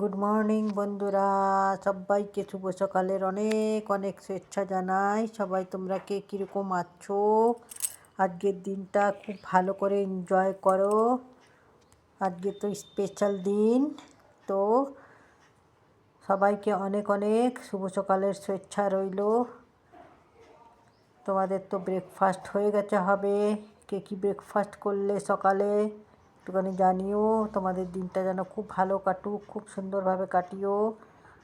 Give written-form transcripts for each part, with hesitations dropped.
Good morning বন্ধুরা, সবাইকে শুভ সকালের অনেক অনেক শুভেচ্ছা জানাই। সবাই তোমরা কে কীরকম আছো? আজকের দিনটা খুব ভালো করে এনজয় করো। আজকে তো স্পেশাল দিন, তো সবাইকে অনেক অনেক শুভ সকালের শুভেচ্ছা রইল। তোমাদের তো ব্রেকফাস্ট হয়ে গেছে হবে। কে কী ব্রেকফাস্ট করলে সকালে একটুখানি জানিও। তোমাদের দিনটা যেন খুব ভালো কাটুক, খুব সুন্দরভাবে কাটিও।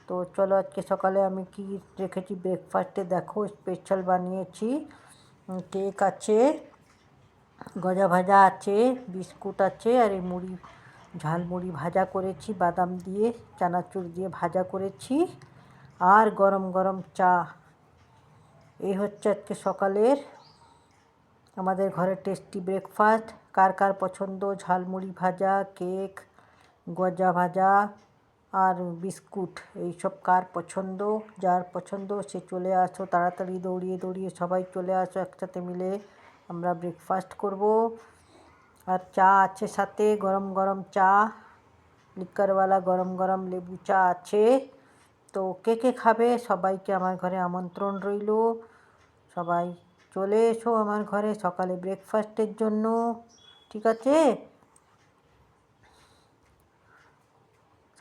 তো চলো আজকে সকালে আমি কি রেখেছি ব্রেকফাস্টে দেখো। স্পেশাল বানিয়েছি, কেক আছে, গজা ভাজা আছে, বিস্কুট আছে, আর এই মুড়ি, ঝালমুড়ি ভাজা করেছি বাদাম দিয়ে, চানাচুর দিয়ে ভাজা করেছি, আর গরম গরম চা। এই হচ্ছে আজকে সকালের আমাদের ঘরের টেস্টি ব্রেকফাস্ট। কার কার পছন্দ ঝালমুড়ি ভাজা, কেক, গজা ভাজা আর বিস্কুট, এইসব কার পছন্দ? যার পছন্দ সে চলে আসো, তাড়াতাড়ি দৌড়িয়ে দৌড়িয়ে সবাই চলে আসো, একসাথে মিলে আমরা ব্রেকফাস্ট করব। আর চা আছে সাথে, গরম গরম চা, লিকারওয়ালা গরম গরম লেবু চা আছে। তো কে কে খাবে সবাইকে আমার ঘরে আমন্ত্রণ রইল। সবাই চলে এসো আমার ঘরে সকালে ব্রেকফাস্টের জন্য, ঠিক আছে?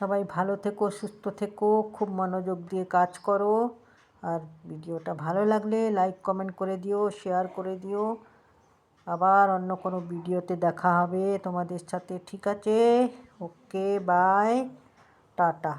সবাই ভালো থেকো, সুস্থ থেকো, খুব মনোযোগ দিয়ে কাজ করো। আর ভিডিওটা ভালো লাগলে লাইক কমেন্ট করে দিও, শেয়ার করে দিও। আবার অন্য কোনো ভিডিওতে দেখা হবে তোমাদের সাথে, ঠিক আছে? ওকে, বাই, টাটা।